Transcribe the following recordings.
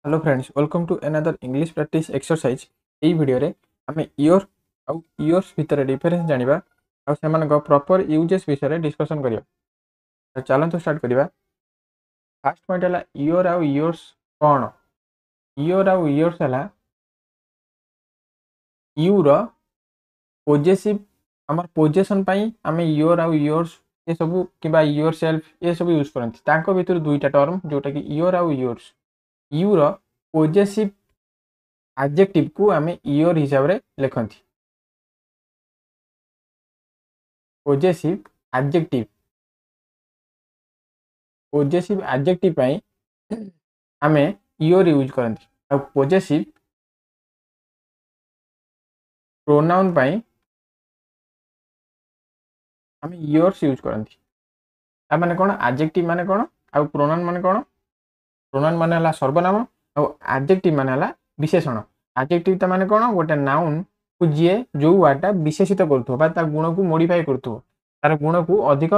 Hello friends, welcome to another English practice exercise. এই ভিডিওরে আমি ইয়র ଆଉ ইୟର୍ସ ଭିତରେ ଡିଫରେନ୍ସ ଜାଣିବା ଆଉ ସେମାନଙ୍କ ପ୍ରପର ୟୁଜେସ୍ ବିଷୟରେ ଡିସ୍କସନ୍ କରିବା। ତ ଚାଲନ୍ତୁ ଷ୍ଟାର୍ଟ କରିବା। ଫାର୍ଷ୍ଟ ପଏଣ୍ଟ ହେଲା ଇୟର ଆଉ ଇୟର୍ସ କ'ଣ? ଇୟର ଆଉ ଇୟର୍ସ ହେଲା ୟୁର ପୋଜେସିଭ, ଆମର ପୋଜେସନ୍ ପାଇଁ ଆମେ ଇୟର ଆଉ ଇୟର୍ସ ଏସବୁ କିମ୍ବା ଇୟର ସେଲ୍ଫ ଏସବୁ ୟୁଜ୍ କରନ୍ତି। ତାଙ୍କ ଭିତରୁ ଦୁଇଟା ଟର୍ମ ଯେଉଁଟାକି ଇୟର ଆଉ ଇୟର୍ସ। ୟୁର ପୋଜେସିଭ adjective को आमे इयर हिसाब रे लिखंती। possessive adjective पाई आमे इयर यूज करंती और possessive pronoun पाई आमे इयर्स यूज करंती। आ माने कोन adjective माने कोन और pronoun माने कोन? pronoun माने हला सर्वनाम और adjective माने हला विशेषण। adjective ता माने कोन? गोटे नाउन को जे जो वाटा विशेषित करथो बा ता गुण को मॉडिफाई करथो, तार गुण को अधिक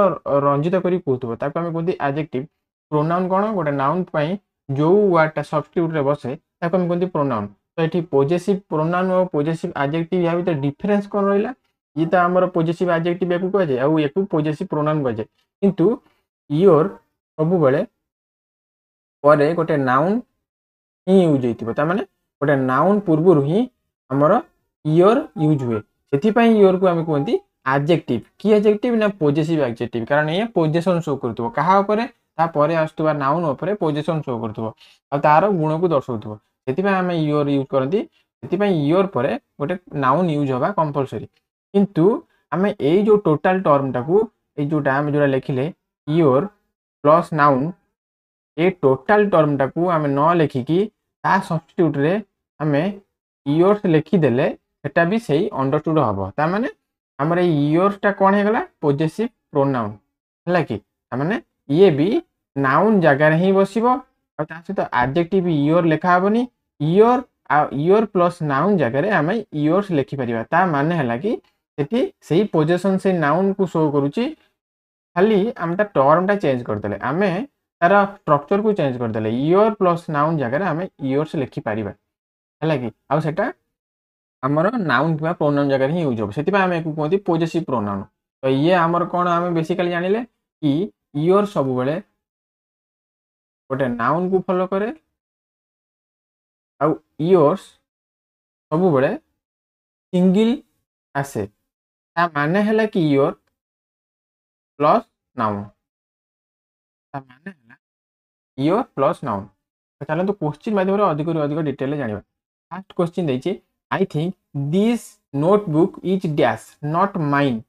रंजित करी कहथो, ताको हमें कहती एडजेक्टिव। प्रोनाउन कोन? गोटे नाउन पई जो वाटा सब्स्टिट्यूट रे बसे ताको हमें कहती प्रोनाउन। तो एठी पॉजिटिव प्रोनाउन और पॉजिटिव एडजेक्टिव या भीतर डिफरेंस कोन रहला? ये ता हमर पॉजिटिव एडजेक्टिव याकू कहै छै और याकू पॉजिटिव प्रोनाउन कहै छै। किंतु योर सब बेले परे गोटे नाउन ही यूज हेतिबो, ता माने गोटे नाउन पूर्वरु ही हमर इयर यूज हुए। सेथिपाई इयर को हम कहती एडजेक्टिव। की एडजेक्टिव ना? पॉजिटिव एडजेक्टिव, कारण ये पोजीशन शो करथबो कहा ऊपर ता परे आस्तुबा नाउन ऊपर पोजीशन शो करथबो आ तार गुण को दर्शाउथबो। सेथिपाई हम इयर यूज करती। सेथिपाई इयर परे गोटे नाउन यूज होबा कंपलसरी। किंतु हमें एई जो टोटल टर्म टाकू एई जोटा हम जोरा लिखिले इयर प्लस नाउन, ए टोटल टर्म टाकू हम न लिखिकी ता सब्स्टिट्यूट रे हमें इयर्स लिखिदेले सेटा भी सही अंडरस्टूड हम। ता माने हमर इयर्सटा कौन है गला? पॉजिटिव प्रोनाउन है कि माने ये भी नाउन जगह ही बसिबो और ता सहित एडजेक्टिव इयर लिखा हबनी। इयर आ इयर प्लस नाउन जगह रे हमें इयर्स लिखि परिबा। ता माने हला कि सेठी सही पोजीशन से नाउन को शो करूची, खाली हम ता टर्मटा चेंज कर देले, हमें तार स्ट्रक्चर को चेंज कर देले। इयर प्लस नाउन जगह रे हमें इयर्स लिखि परिबा है कि आ सेटा हमर नाउन किबा प्रोनाउन जगह ही यूज हो। सेति हम एकु कहती पॉजिटिव प्रोनाउन। तो ये हमर कोन हम बेसिकली जानिले कि इयर सब बेले गोटे नाउन को फॉलो करे आ इयर्स सब बेले सिंगल आसे। ता माने हला कि इयर प्लस नाउन, ता माने हला इयर प्लस नाउन। तो चलो तो क्वेश्चन माध्यम रे अधिक रु अधिक डिटेल जानिबा। फर्स्ट क्वेश्चन दैछि, I think this notebook is dash not mine.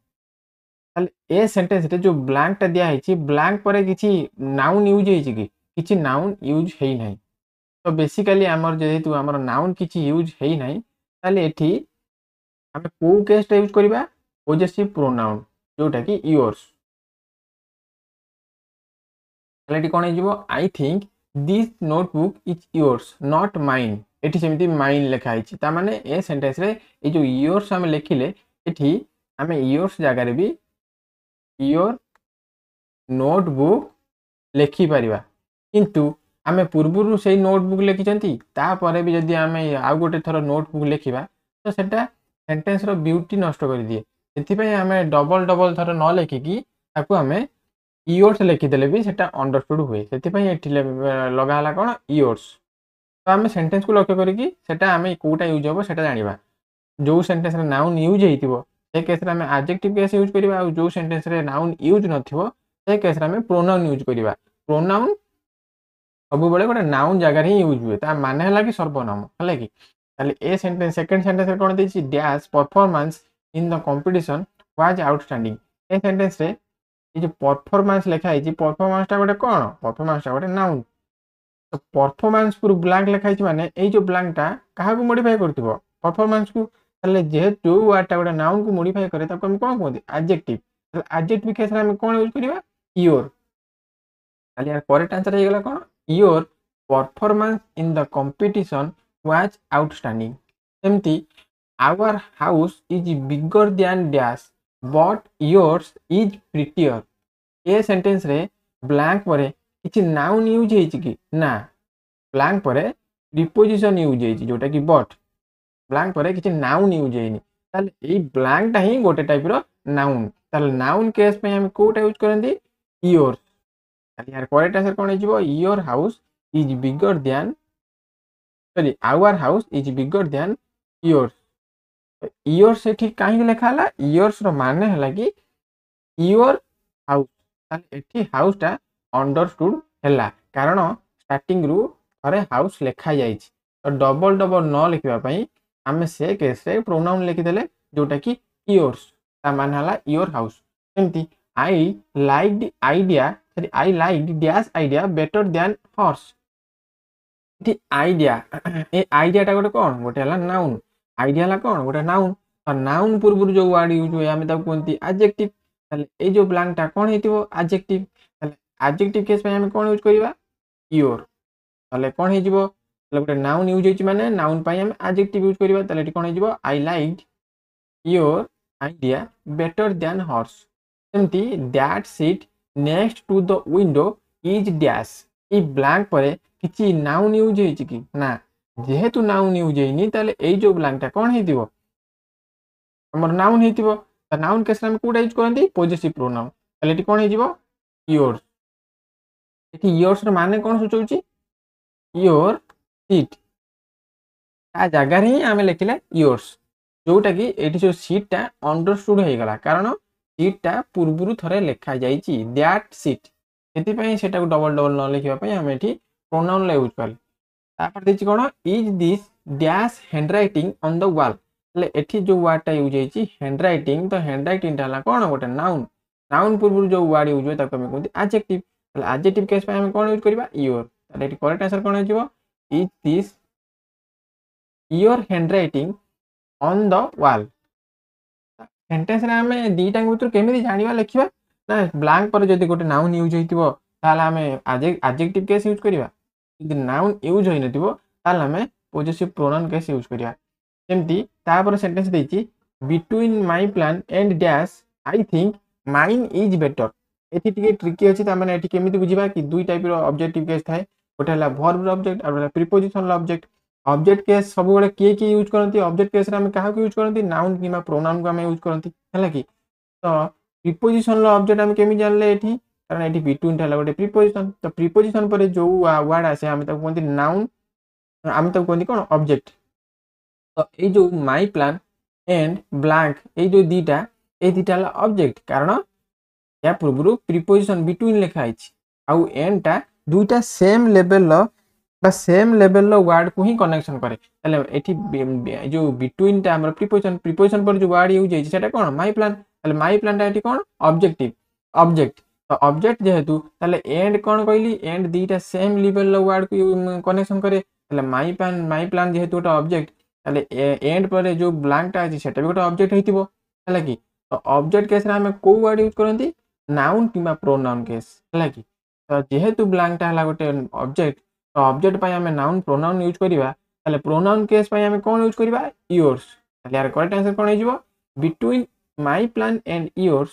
ए सेंटेंस रे जो ब्लैंक टा दिया है, ब्लैंक पर किसी नाउन यूज है कि किसी नाउन यूज है नहीं। तो बेसिकली आमर जेहेतु आमर नाउन किसी यूज है नहीं, ताले एठी हम को केस यूज करबा? पॉजिटिव प्रोनाउन जोटा कि योर्स। ताले एठी कोन हिजबो? I think this notebook is yours not mine. एठी सेमिति माइन लिखा है, ता माने ए सेंटेंस रे ए जो योर्स हम लिखिले एठी हम योर्स जगह रे भी योर नोटबुक लिखि परिबा। किंतु आमे पूर्वरु से नोटबुक लिखिचंती, तापर भी जदि आमे आ गोटे थर नोटबुक लिखिबा तो सेटा सेंटेंस रो ब्यूटी नष्ट कर दिए। सेथिपई आमे डबल डबल थर न लिखिकी ताकू आमे इयर्स लिखिदेले भी सेटा अंडरस्टूड हुए। सेथिपई एठी लगा हला कोन? इयर्स। तो आमे सेंटेंस को लक्ष्य करिकी सेटा आमे कोटा यूज होबो सेटा जानिबा। जो सेंटेंस रे नाउन यूज हेतिबो से केस रे आमे एडजेक्टिव केस यूज करिबा, और जो सेंटेंस रे नाउन यूज नथिबो से केस रे आमे प्रोनाउन यूज करिबा। प्रोनाउन सब बेले गोटे नाउन जगह ही यूज हुए, ता माने हला कि सर्वनाम हला कि। ताले ए सेंटेंस सेकंड सेंटेंस रे कोन देछि? Dash performance in the competition was outstanding. ए सेंटेंस रे ये जो परफॉर्मेंस लिखा है, परफॉर्मेंस टा गोटे कोन? परफॉर्मेंस टा गोटे नाउन। तो परफॉर्मेंस पूरा ब्लैंक लिखा है माने ए जो ब्लैंक टा काहा को मॉडिफाई करथिबो? परफॉर्मेंस को। ताले जेहेतु जो वर्ड टा गोटे नाउन को मॉडिफाई करे ताको हम कोन कहते? एडजेक्टिव। तो एडजेक्टिव केस रे हम कोन यूज करिबा? योर। ताले यार करेक्ट आंसर हे गेला कोन? Your performance in the competition was outstanding. सेमती our house is bigger than dash but yours is prettier. ए सेंटेंस रे ब्लैंक परे किछि नाउन यूज हेछि कि ना? ब्लैंक परे प्रिपोजिशन यूज होइछि जोटा कि बट ब्लैंक पर किसी नाउन यूज होइनि ताले एई ब्लैंकटा ही गोटे टाइप रो नाउन ताले नाउन केस पे हम कोटा यूज करंती योर ताले यार करेक्ट आंसर कोन हिजबो your house is bigger than sorry our house is bigger than yours yours एठी काहे लिखा हला योर्स रो माने हला कि योर हाउस ताले एठी हाउस टा अंडरस्टूड हला कारण स्टार्टिंग रु थरे हाउस लिखा जाइछि तो डबल डबल न लिखिबा पई आमे से केस रे प्रोनाउन लिखि देले जोटा कि योर्स ता मान हला योर हाउस सेमती I liked idea sorry I liked dash idea better than horse इति आइडिया ए आइडिया टा गोटे कोन गोटे हला नाउन आइडिया हला कोन गोटे नाउन और नाउन पूर्व जो वर्ड यूज होय आमे ताको कोनती एडजेक्टिव ताले ए जो ब्लैंक टा कोन हेतिबो एडजेक्टिव ताले एडजेक्टिव केस पे हम कोन यूज करिबा योर ताले कोन हेजिबो ताले गोटे नाउन यूज होइछि माने नाउन पई हम एडजेक्टिव यूज करिबा ताले एटी कोन हेजिबो I liked your idea better than hers सेमती that seat next to the window is dash ई ब्लैंक परे किछि नाउन यूज होइछि कि ना जेहेतु नाउन यूज होइनी ताले एई जो ब्लैंक टा कोन हेतिबो हमर नाउन हेतिबो त नाउन केस हम कोडा यूज करंती पॉजिटिव प्रोनाउन ताले एटी कोन हेजिबो योर्स एटी योर्स रो माने कोन सुचौछि योर सीट आ जगह ही आमे लिखले योर्स जोटा कि एटी जो सीट टा अंडरस्टूड हे गला कारण सीट टा पूर्वरु थरे लिखा जाइछि दैट सीट सेति पई सेटा को डबल डबल न लिखिबा पई आमे एटी प्रोनाउन ला यूज करले तापर देछि कोन is this dash handwriting on the wall ले एठी जो वर्ड टा यूज होइछि हैंडराइटिंग तो हैंडराइटिंग टा ला कोन गोटे नाउन नाउन पूर्वरु जो वर्ड यूज होय ताको हम कहते एडजेक्टिव ले एडजेक्टिव केस पे हम कोन यूज करबा योर ताले एटी करेक्ट आंसर कोन हेजिबो is this your handwriting on the wall sentence रे हमें दीटा भीतर केमिति जानिबा लिखिबा ना ब्लैंक पर जदी गोटे नाउन यूज होइतिबो ताले हमें एडजेक्टिव केस यूज करिबा यदि नाउन यूज होइ नथिबो ताले हमें पॉजिटिव प्रोनाउन केस यूज करिया सेमती तापर सेंटेंस देछि between my plan and dash I think mine is better एथि टिके ट्रिकी अछि त माने एथि केमिति बुझिबा कि दुई टाइप रो ऑब्जेक्टिव केस थाए गोटे हला वर्ब ऑब्जेक्ट और प्रीपोजिशनल ऑब्जेक्ट ऑब्जेक्ट केस सब बळे के यूज करंती ऑब्जेक्ट केस रे हम काहा को यूज करंती नाउन किमा प्रोनाउन को हम यूज करंती हला कि तो प्रीपोजिशनल ऑब्जेक्ट हम केमि जानले एथि कारण एथि बिटवीन हला गोटे प्रीपोजिशन तो प्रीपोजिशन पर जो वर्ड आसे हम ताको कोनती नाउन हम ताको कोनती कोन ऑब्जेक्ट तो ए जो माय प्लान एंड ब्लैंक ए जो दीटा हला ऑब्जेक्ट कारण या पूर्व प्रीपोजिशन बिटवीन लिखा आइछि आउ एंड टा दुईटा सेम लेवल लो बा सेम लेवल लो वर्ड को ही कनेक्शन करे तले एठी जो बिटवीन टा हमर प्रीपोजिशन पर जो वर्ड यूज होइछि सेटा कोन माय प्लान तले माय प्लान टा एठी कोन ऑब्जेक्टिव ऑब्जेक्ट तो ऑब्जेक्ट जेहेतु तले एंड कोन कहली एंड दीटा सेम लेवल लो वर्ड को कनेक्शन करे तले माय प्लान जेहेतु टा ऑब्जेक्ट तले एंड पर जो ब्लैंक टा अछि सेटा भी गोटा ऑब्जेक्ट हेतिबो हला कि तो ऑब्जेक्ट केस रे हम को वर्ड यूज करंती नाउन किबा प्रोनाउन केस हला कि तो जेहेतु ब्लैंक टा हला गोटे ऑब्जेक्ट तो ऑब्जेक्ट पई हमें नाउन प्रोनाउन यूज करिबा तले प्रोनाउन केस पई हमें कोन यूज करिबा योर्स तले यार करेक्ट आंसर कोन हेजिबो between my plan and yours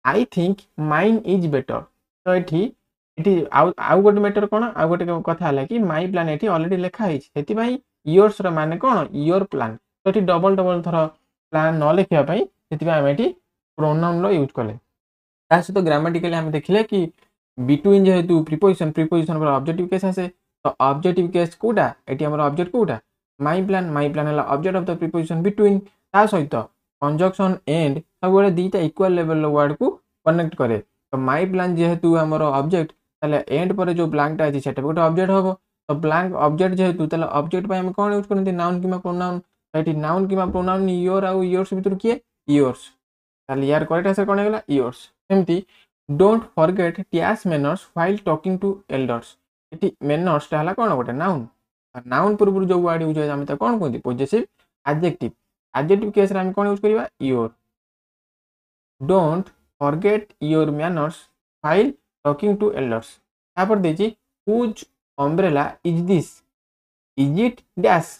I think mine is better तो एठी आउ गोटे मैटर कोन आउ गोटे कथा हला कि माय प्लान एठी ऑलरेडी लिखा है सेति पई योर्स रो माने कोन योर प्लान तो एठी डबल डबल थरो प्लान न लिखिया पई सेति पई हम एठी प्रोनाउन लो यूज करले तासे तो ग्रामेटिकली हम देखले कि बिटवीन जेहेतु प्रीपोजिशन पर ऑब्जेक्टिव केस आसे तो ऑब्जेक्टिव केस कोटा एटी हमर ऑब्जेक्ट कोटा माय प्लान हला object of the preposition between ता सहित कंजक्शन एंड सब बळे दीटा इक्वल लेवल लो वर्ड को कनेक्ट करे तो माय प्लान जेहेतु हमर ऑब्जेक्ट तले एंड पर जो ब्लैंक टा अछि सेटा गोटे ऑब्जेक्ट होबो तो ब्लैंक ऑब्जेक्ट जेहेतु तले ऑब्जेक्ट पय हम कोन यूज करंती नाउन किमा प्रोनाउन एटी नाउन किमा प्रोनाउन योर आ योर्स भीतर किए योर्स तले यार करेक्ट आंसर कोन हेगला योर्स सेमती don't forget dash manners while talking to elders एटी मैनर्स टा हला कोन गोटे नाउन नाउन पूर्व जो वर्ड यूज होय हम त कोन कोंती पॉजिटिव एडजेक्टिव केस रे हम कोन यूज करिबा your don't forget your manners while talking to elders तापर देछि whose umbrella is this is it dash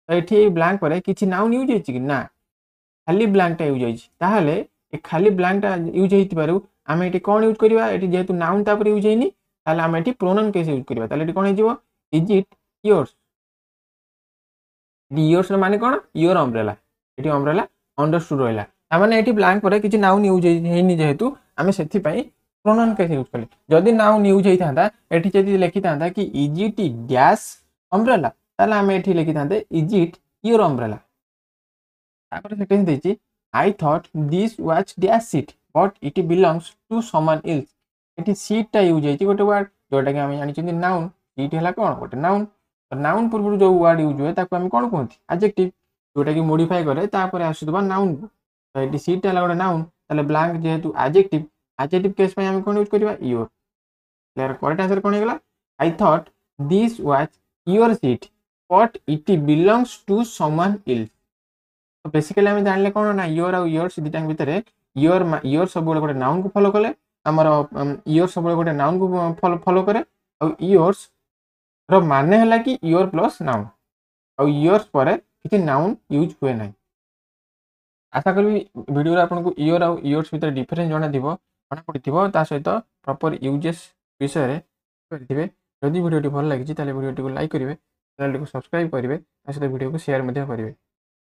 तो एठी ब्लैंक पर किछि नाउन यूज होइछि कि ना खाली ब्लैंक टा यूज होइछि ताहाले ए खाली ब्लैंक टा यूज हेति पारु आमे एटी कोन यूज करिबा एटी जेहेतु नाउन तापर यूज हेनी ताले आमे एटी प्रोनाउन केस यूज करिबा ताले एटी कोन हेजिबो इज इट योर्स योर्स माने कौन योर अम्ब्रेला ये अम्ब्रेला अंडरस्टूड रहा मैंने ये ब्लांक पर किसी नाउन यूज होनी जेहेतु आम से प्रोनाउन केस यूज कले जदि नाउन यूज होता ये लिखी था कि इज इट डैश अम्ब्रेला ताले आम ये लिखी था is it your umbrella I thought this was dash seat but it belongs to someone else ये सीटा यूज होती गोटे वर्ड जोटा कि आम जानी नाउन सीट है कौन गोटे नाउन नाउन पूर्व जो वर्ड यूज हुए आम कौन कहते एडजेक्टिव जोटा कि मॉडिफाई करे तापर आसुवा नाउन ये सीट है गोटे नाउन ताले ब्लैंक जेहेतु एडजेक्टिव एडजेक्टिव केस पे हम कौन यूज करबा योर क्लियर करेक्ट आंसर कौन होगा I thought this was your seat but it belongs to someone else तो बेसिकली आम जानले कौन ना योर आउ योर्स दुटा भितर योर सब गोटे नाउन को फॉलो कले आमर योर सब गोटे नाउन को फॉलो करे और योर्स रो माने हला कि योर प्लस नाउन और योर्स पर किसी नाउन यूज हुए ना आशा करी वीडियो आपको योर आउ योर्स भितर डिफरेंस जना पड़ा सहित प्रॉपर यूजेस विषय करेंगे जदि वीडियो भल लगी वीडियो को लाइक करेंगे चैनल को सब्सक्राइब करेंगे सहित वीडियो को शेयर करेंगे।